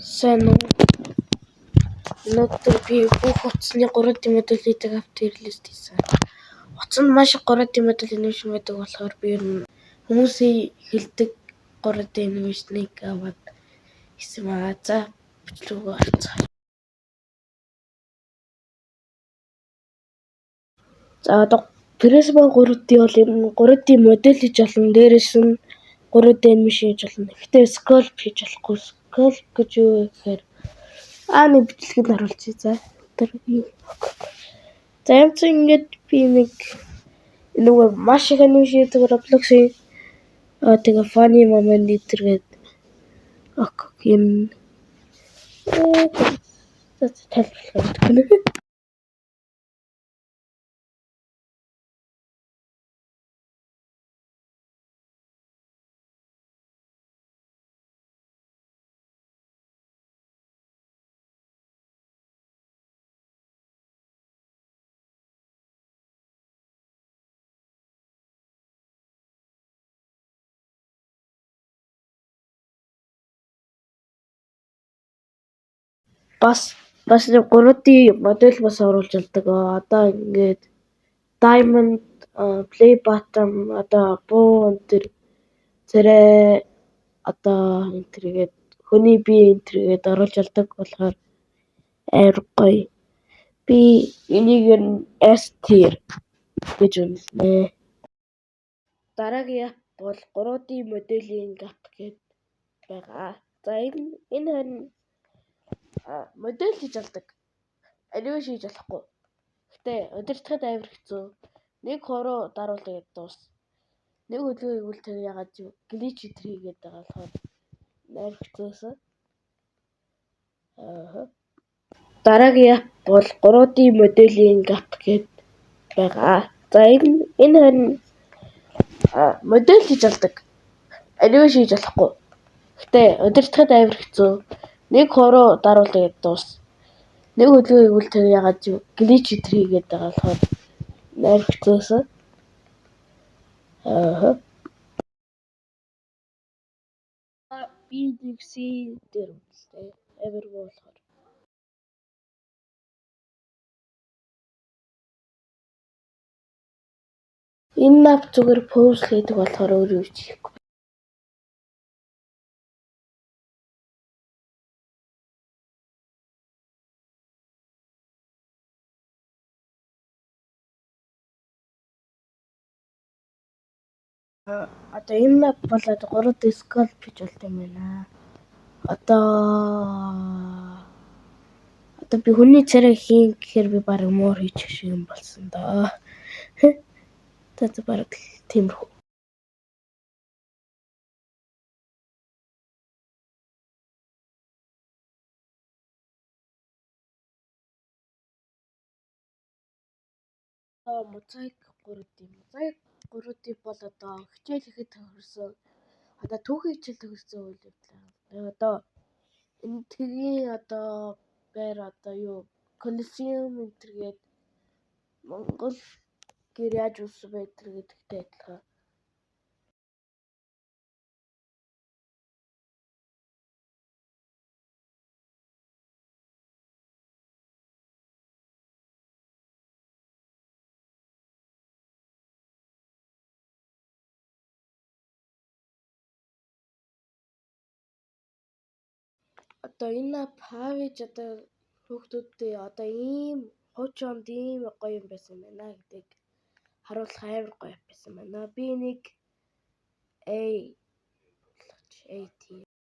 Сайн уу? Өнөөдөр би бүх утасны 3D модулийг автоирлист хийсэн. Утсанд маш их 3D модуль animation байдаг болохоор би ер нь хүмүүсийн хэлдэг 3D animation-ыг аваад хийсэн байгаа. За бичлэгөө харцгаа. За одоо Prisma 3D бол энэ 3D модель хийж болно. Дээрээс нь 3D animation хийж болно. Гэхдээ sculpt хийж болохгүй. Sculpt гэж юу вэ гэхээр нэг бичлэгэнд харуулчих. За янз ингээд би нэг нөгөө маш их animation хийдэг Roblox-ийн тэгээ funny moment нэтэргээд юм тайлбарлах гэдэг. Бас нэг 3D модель бас оруулж болдог. Одоо ингээд diamond, play button, одоо буу энэ царай одоо энэ төргээд хүний бие энэ төргээд оруулж болдог болохоор амар гоё. Би энийг ер нь S tier гэж үнэлнэ. Дараагийн app бол 3D моделийн app гэдэг байгаа. За энэ харин модель хийж болдог. Animation хийж болохгүй. Гэтэ удирдахад амар хэцүү. Нэг хороо даруулдаг дуус. Нэг хөлөө игүүл тэр ягаад glitch хийгээд байгаа болохоор амар хэцүүсэн. Дараагийн app бол 3D моделийн app гэдэг байгаа. За энэ харин модель хийж болдог. Animation хийж болохгүй. Гэтэ удирдахад амар хэцүү. Нэг хороо даруулдаг дуус. Нэг хөлөө игүүл тэр ягаад glitch хийгээд байгаа болохоор амар хэцүүсэн. Би нэг C дээр үнэлээ. Амар гоо болохоор. Энэ app зүгээр pause хийдэг болохоор өөр юу ч хийхгүй. Одоо энэ app бол 3D sculpt хийж болт юм байна. Одоо би хүний царай хийн гэхээр би бараг муур хийчих шиг юм болсон доо. За бараг тиймэрхүү. Mosaic 3D бол одоо хичээл хийхэд тохирсон. Одоо түүхийн хичээл тохирсон үйл явдал. Одоо энэ тгийн одоо байр одоо юу Colosseum энтергээд Монгол гэр яаж үүссэн бэ гэдэгтэй адилхан. Одоо энэ app хаавж одоо хүүхдүүдтэй одоо ийм хуучин онд ийм гоё юм байсан байна гэдэг харуулах амар гоё app байсан байна. Би нэг A